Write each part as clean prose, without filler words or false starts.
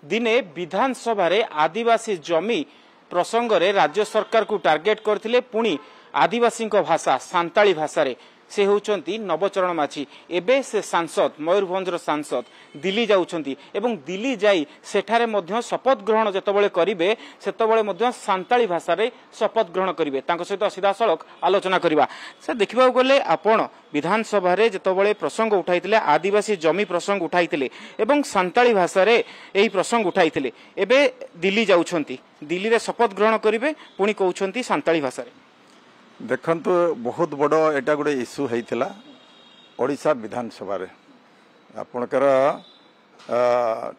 दिने विधानसभा आदिवासी जमी प्रसंग रे राज्य सरकार को टार्गेट करथिले पुणी आदिवासी भाषा सांताली भाषा रे से होउचंती नवचरण माझी एबे से सांसद मयूरभंजर सांसद दिल्ली जाउचंती एवं दिल्ली जाई सेठारे मध्य शपथ ग्रहण जेतबळे करिवे सेतबळे मध्य सांताली भाषा रे शपथ ग्रहण करिवे तांको सहित सीधा सड़क आलोचना करिवा से देखिबा गले आपण विधानसभा रे जेतबळे प्रसंग उठाइतिले आदिवासी जमी प्रसंग उठाइतिले एवं सांताली भाषा रे एही प्रसंग उठाइतिले एबे दिल्ली जाउचंती दिल्ली रे शपथ ग्रहण करिवे पुणी कहउचंती सांताली भाषा रे देखंतु बहुत बड़ एटा गोटे इश्यू होता ओडिशा विधानसभा रे आपणकर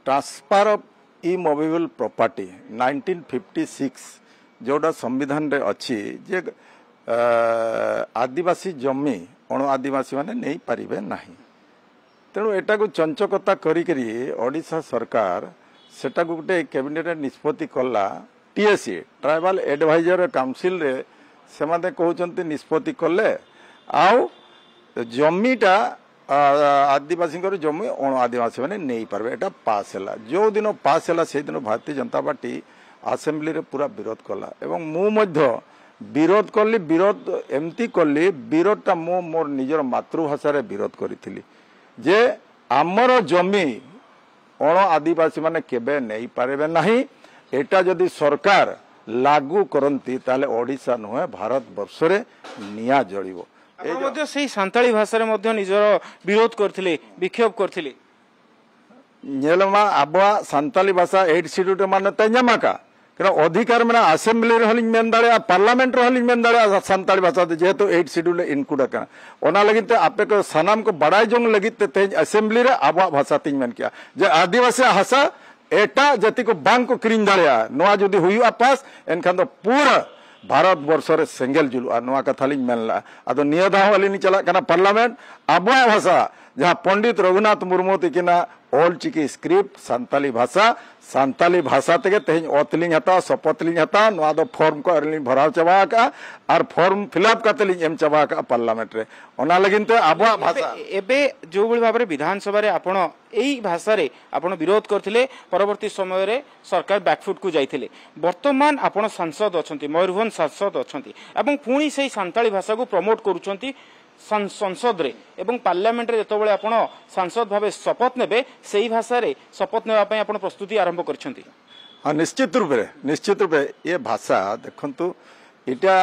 ट्रांसफर ऑफ इमूवेबल प्रॉपर्टी 1956 जोड़ा संविधान रे अच्छी जे आदिवासी जमी अणु आदिवासी माने नहीं पारिबे नाही तेणु एटा को चंचकता करी ओडिशा सरकार सेटा को गोटे कैबिनेट निष्पत्ति कला टीएससी ट्राइबल एडवाइजर काउंसिल रे से माने कहउचंती निष्पत्ति कले आउ जमीटा आदिवासी जमी अण आदिवासी माने नहीं पारबे एटा पास हैला जो दिन पास हैला से दिन भारतीय जनता पार्टी असेंबली रे पूरा विरोध कला एवं मु मध्य विरोध कली विरोध एमती कली विरोधटा मु मोर निजर मातृभाषा रे विरोध करिथिली जे आमर जमी अण आदिवासी माने केबे नहीं पारबे नाही एटा जदि सरकार लागू करती ताले ओडिशा नुहे भारत वर्ष रे निया जळिबो मध्य से सांताली भाषा रे मध्य निजर विरोध करथिले विक्षोभ करथिले नेलमा आबा सांताली भाषा 8 शेड्यूल माने तन्यामा का अधिकार माने असेंबली रे हलिंग मेंदाळे पार्लियामेंट रे हलिंग मेंदाळे सांताली भाषा जेहेतु 8 शेड्यूल इनक्लूड का ओना लगित आपे को सनाम को बड़ाई जोंग लगित ते असेंबली रे आबा भाषा तिन मेन किया जे आदिवासी भाषा एटा जति को बांग को क्रीन दाड़िया नुआ जदि हुआ पास एनखान तो पूरा भारत वर्ष रे सेंगेल जुलुआ नुआ कथा लिंग मेनला आदो नियदा वाली नि चला कना पार्लियामेंट आबुआ भाषा जहां पंडित रघुनाथ मुर्मू तिकिना ओल्ड चिकी स्क्रिप्ट सांताली भाषा तक तेज अतलिंग हता शपथलिंग हता नुआ दो फॉर्म को अरलिंग भराव चबा का और फॉर्म फिलअप कतलिंग एम चबा का पार्लियामेंट रे ओना लगिन ते आबुआ भाषा एबे जो बळी भाबरे विधानसभा रे आपण एई भाषा रे आपण विरोध करथिले परवर्ती समय रे सरकार बैकफुट को जाइथिले वर्तमान आपण सांसद अछंती मयूरभंज सांसद अछंती एवं पुणी सेही सांताली भाषा को प्रमोट करूछंती संसद रे एवं पार्लियामेंट रे जेतबळे आपण सांसद भाबे शपथ नेबे सेही भाषा रे शपथ नेबा पय आपण प्रस्तुति आरंभ करछंती हां निश्चित रूपे ये भाषा देखंतु इटा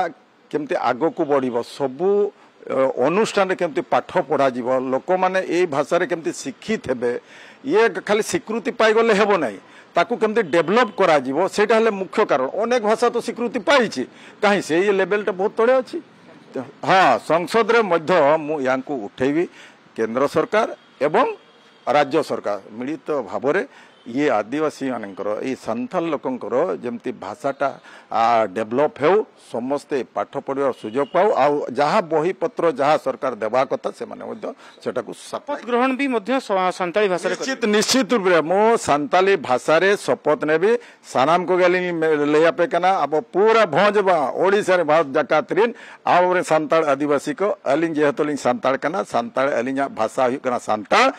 केमते आगो को बढ़िबो सबु अनुष्ठान केमती पाठ पढ़ा जीव लोक माने ए भाषा रे केमती शिक्षित हेबे ये खाली स्वीकृति पाई गले हेबो नाही ताकू केमती डेवलप करा जीवो सेटा हले मुख्य कारण अनेक भाषा तो स्वीकृति पाइछि काहे से ये लेवल टा बहुत तळे अछि हाँ संसद रे मध्य मु यांकु उठेबी केंद्र सरकार एवं राज्य सरकार मिलित भाव रे ये आदिवासी मानकर ये संथाल लोकंकर जेमती भाषाटा डेवलप हो समस्ते पाठ पढ़ार सुजोग पाऊ आ जहाँ बही पत्र जहाँ सरकार देवा कथा से माने मध्य सेटा को शपथ ग्रहण भी मध्य सांताली भाषा निश्चित रूप रे मो सांताली भाषा रे शपथ नेबी सानाम को गली लेया पे कना अब पूरा भोजबा ओडिसा रे भारत जाकातरीन आउरे सांताल आदिवासी को अलिंग जेहतलिंग सांताल कना सांताल अलिंग भाषा हुई कना सांताल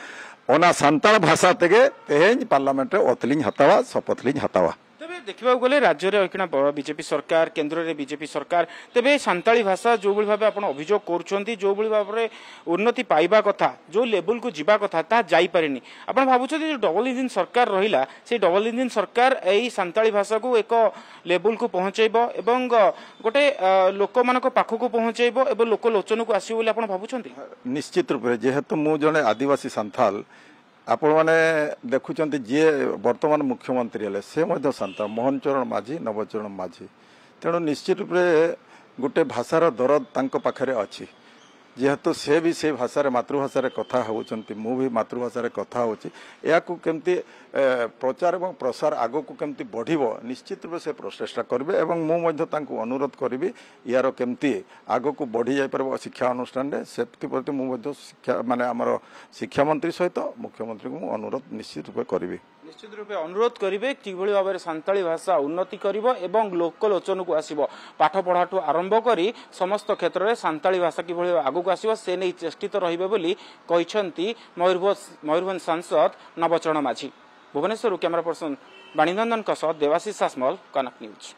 ओना सांताल भाषा तेगे तेज पार्लियामेंट रे ओतलिंग हतावा शपथलिंग हतावा तेबे देखिबा गले राज्य रे अखिना बीजेपी सरकार केंद्र रे बीजेपी सरकार तेबे सांताली भाषा जो बळी भाबे आपण अभियोग करूछंती जो बळी भाबरे उन्नति पाइबा कथा जो लेवल को जिबा कथा ता जाई पारेनी आपण भाबुछथि जो डबल इंजन सरकार रहिला से डबल इंजन सरकार एई सांताली भाषा को एक लेवल को पहुंचैबो एवं गोटे लोक मानको पाखो को पहुंचैबो एवं लोक लोचन को आसी बोली आपण भाबुछंती निश्चित रूप रे जेहेतु मु जने आदिवासी सांताल आपण माने देखुचंती जे वर्तमान मुख्यमंत्री हेले से मध्य सांताल मोहन चरण माझी नवचरण माझी तेणु निश्चित रूप रे गोटे भाषार दरद तांको पाखरे अछि जेहेतु से भी से भाषा मातृभाषा कथा होउचंती मु भी मातृभाषा कथा होची या को केमती प्रचार एवं प्रसार आगो को केमती बढ़िबो निश्चित रूप से प्रचेष्टा करबे एवं मु मध्य तांको अनुरोध करबी यार केमती आगो को बढ़ी जाय परबो शिक्षा अनुष्ठान रे सेफ्टी प्रति मु मध्य शिक्षा माने हमर शिक्षा मंत्री सहित मुख्यमंत्री को अनुरोध निश्चित रूप करबी निश्चित रूपे अनुरोध करेंगे किभली भाव में सांताली भाषा उन्नति करिबो एवं लोकलोचन को आसीबो पाठ पढ़ाठू आरंभ करी समस्त क्षेत्र में सांताली भाषा किभली आगु को आसीबो से नहीं चेष्टित रहिबे बोली कहिसंती मयूरभंज सांसद नवचरण माझी। भुवनेश्वर कैमरा पर्सन बाणीनंदन देवाशीष सासमल कनक न्यूज।